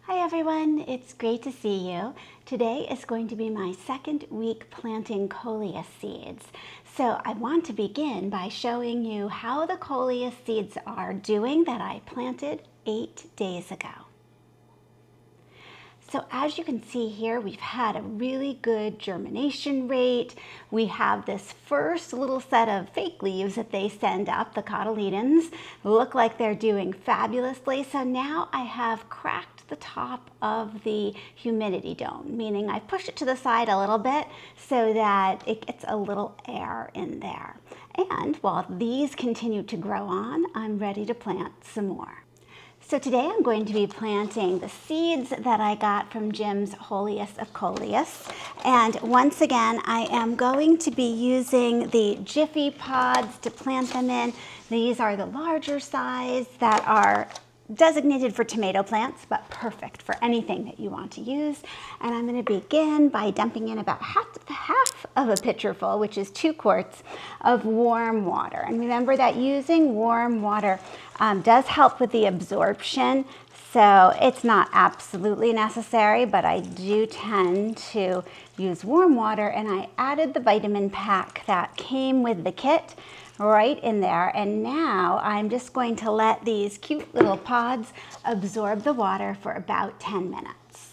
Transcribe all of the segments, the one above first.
Hi everyone, it's great to see you. Today is going to be my second week planting Coleus seeds. So I want to begin by showing you how the Coleus seeds are doing that I planted 8 days ago. So as you can see here, we've had a really good germination rate. We have this first little set of fake leaves that they send up, the cotyledons, look like they're doing fabulously. So now I have cracked the top of the humidity dome, meaning I push it to the side a little bit so that it gets a little air in there. And while these continue to grow on, I'm ready to plant some more. So today I'm going to be planting the seeds that I got from Jim's Wholiest of Coleus. And once again, I am going to be using the Jiffy pods to plant them in. These are the larger size that are designated for tomato plants, but perfect for anything that you want to use. And I'm going to begin by dumping in about half of a pitcher full, which is 2 quarts of warm water. And remember that using warm water does help with the absorption. So it's not absolutely necessary, but I do tend to use warm water, and I added the vitamin pack that came with the kit right in there. And now I'm just going to let these cute little pods absorb the water for about 10 minutes.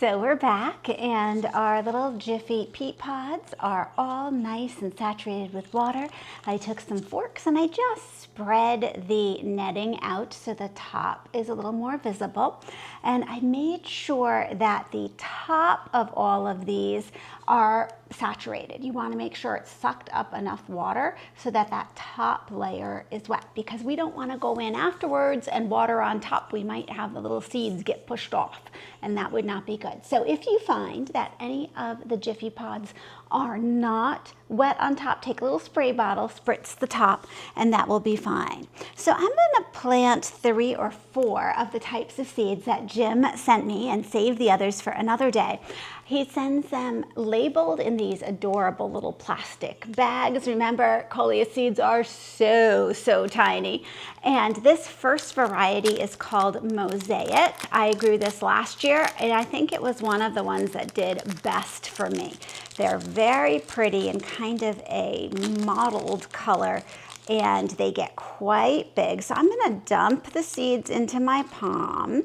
So we're back, and our little Jiffy peat pods are all nice and saturated with water. I took some forks and I just spread the netting out so the top is a little more visible. And I made sure that the top of all of these are saturated. You want to make sure it's sucked up enough water so that that top layer is wet, because we don't want to go in afterwards and water on top. We might have the little seeds get pushed off, and that would not be good. So if you find that any of the Jiffy pods are not wet on top, take a little spray bottle, spritz the top, and that will be fine. So I'm going to plant 3 or 4 of the types of seeds that Jim sent me and save the others for another day. He sends them labeled in these adorable little plastic bags. Remember, Coleus seeds are so tiny. And this first variety is called Mosaic. I grew this last year, and I think it was one of the ones that did best for me. They're very pretty and kind of a mottled color, and they get quite big. So I'm going to dump the seeds into my palm.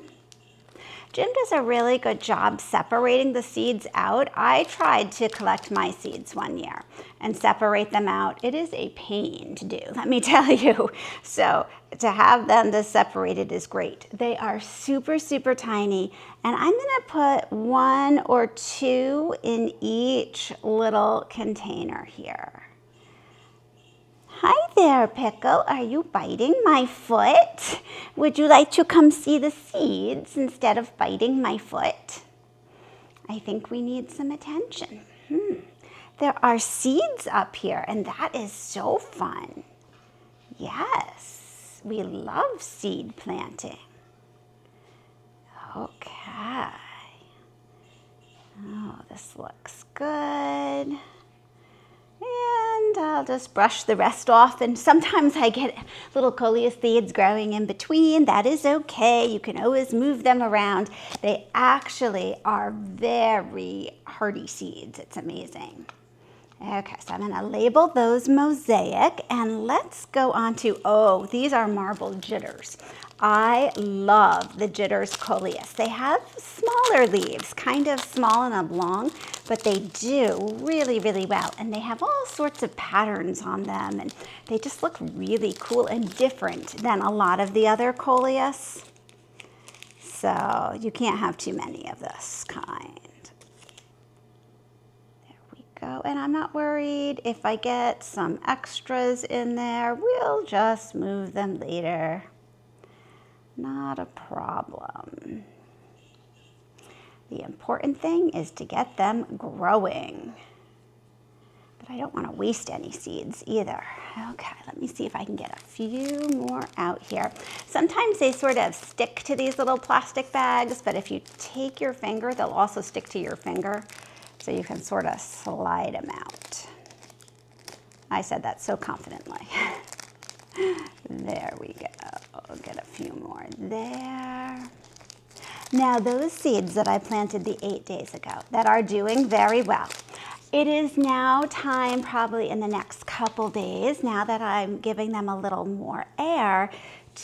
Jim does a really good job separating the seeds out. I tried to collect my seeds one year and separate them out. It is a pain to do, let me tell you. So to have them this separated is great. They are super tiny, and I'm gonna put 1 or 2 in each little container here. Hi there, Pickle. Are you biting my foot? Would you like to come see the seeds instead of biting my foot? I think we need some attention. There are seeds up here, and that is so fun. Yes, we love seed planting. Okay. Oh, this looks good. And I'll just brush the rest off, and sometimes I get little Coleus seeds growing in between. That is okay. You can always move them around. They actually are very hardy seeds. It's amazing. Okay, so I'm going to label those Mosaic, and let's go on to, oh, these are marble Jitters. I love the Jitters Coleus. They have smaller leaves, kind of small and oblong, but they do really well. And they have all sorts of patterns on them, and they just look really cool and different than a lot of the other Coleus. So you can't have too many of this kind. Go. And I'm not worried if I get some extras in there. We'll just move them later. Not a problem. The important thing is to get them growing. But I don't want to waste any seeds either. Okay, let me see if I can get a few more out here. Sometimes they sort of stick to these little plastic bags, but if you take your finger, they'll also stick to your finger. So you can sort of slide them out. I said that so confidently. There we go. I'll get a few more there. Now those seeds that I planted the 8 days ago that are doing very well, it is now time, probably in the next couple days, now that I'm giving them a little more air,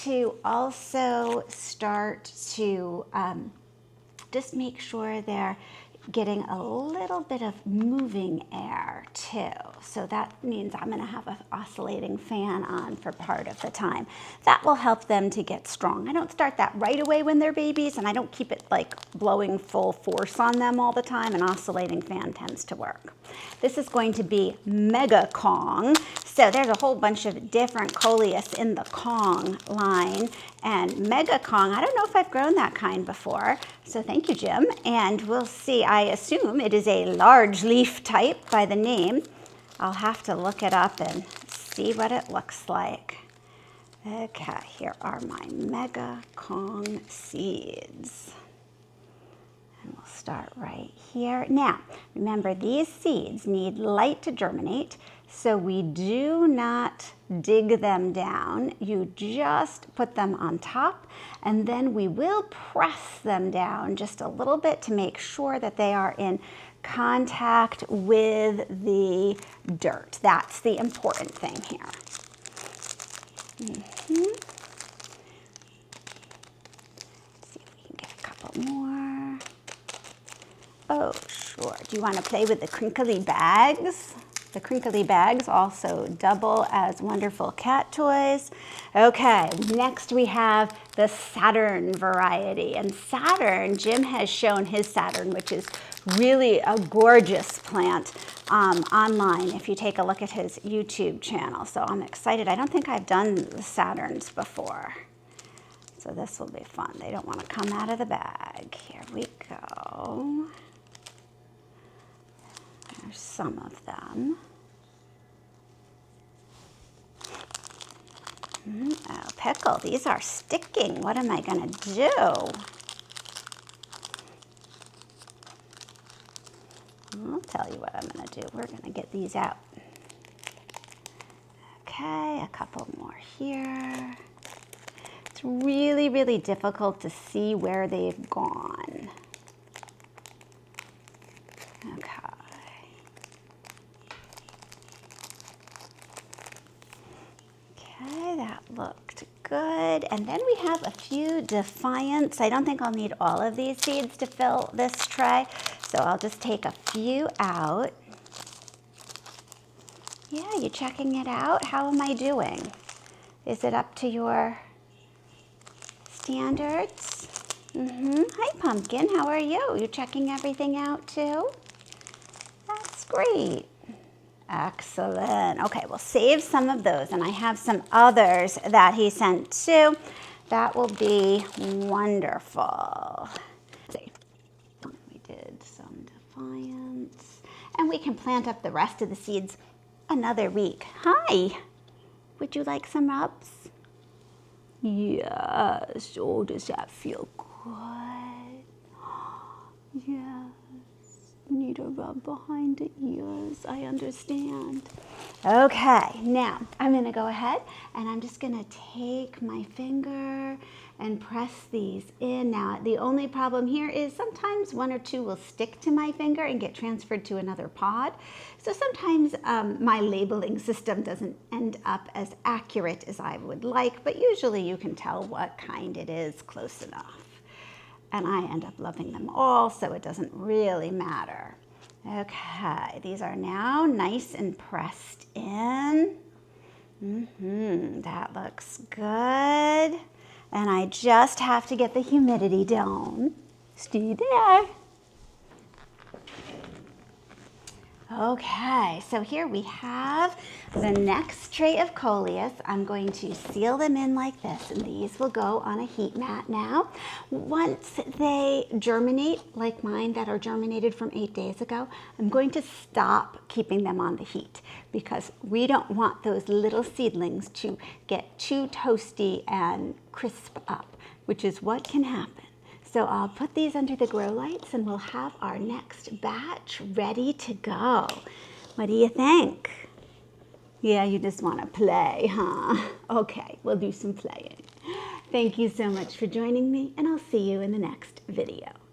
to also start to just make sure they're getting a little bit of moving air too. So that means I'm gonna have an oscillating fan on for part of the time. That will help them to get strong. I don't start that right away when they're babies, and I don't keep it like blowing full force on them all the time. An oscillating fan tends to work. This is going to be Mega Kong. So there's a whole bunch of different Coleus in the Kong line, and Mega Kong, I don't know if I've grown that kind before. So thank you, Jim. And we'll see, I assume it is a large leaf type by the name. I'll have to look it up and see what it looks like. Okay, here are my Mega Kong seeds. And we'll start right here. Now, remember, these seeds need light to germinate, so we do not dig them down. You just put them on top, and then we will press them down just a little bit to make sure that they are in contact with the dirt. That's the important thing here. Let's see if we can get a couple more. Oh, sure. Do you want to play with the crinkly bags? The crinkly bags also double as wonderful cat toys. Okay, next we have the Saturn variety. And Saturn, Jim has shown his Saturn, which is really a gorgeous plant online if you take a look at his YouTube channel. So I'm excited. I don't think I've done the Saturns before. So this will be fun. They don't want to come out of the bag. Here we go. There's some of them. Oh, pickle, these are sticking. What am I gonna do? I'll tell you what I'm gonna do. We're gonna get these out. Okay, a couple more here. It's really, really difficult to see where they've gone. Okay. Okay, that looked good. And then we have a few Defiance. I don't think I'll need all of these seeds to fill this tray, so I'll just take a few out. Yeah, you checking it out? How am I doing? Is it up to your standards? Hi, Pumpkin. How are you? You checking everything out too? That's great. Excellent. Okay, we'll save some of those, and I have some others that he sent too. That will be wonderful. We did some Defiance, and we can plant up the rest of the seeds another week. Hi, would you like some rubs? Yes. Oh, does that feel good? Yes. Need a rub behind the ears. I understand. Okay, now I'm going to go ahead and I'm just going to take my finger and press these in. Now, the only problem here is sometimes one or two will stick to my finger and get transferred to another pod. So sometimes my labeling system doesn't end up as accurate as I would like, but usually you can tell what kind it is close enough. And I end up loving them all, so it doesn't really matter. Okay, these are now nice and pressed in. That looks good. And I just have to get the humidity down. Stay there. Okay, so here we have the next tray of Coleus. I'm going to seal them in like this, and these will go on a heat mat now. Once they germinate, like mine that are germinated from 8 days ago, I'm going to stop keeping them on the heat because we don't want those little seedlings to get too toasty and crisp up, which is what can happen. So I'll put these under the grow lights and we'll have our next batch ready to go. What do you think? Yeah, you just want to play, huh? Okay, we'll do some playing. Thank you so much for joining me, and I'll see you in the next video.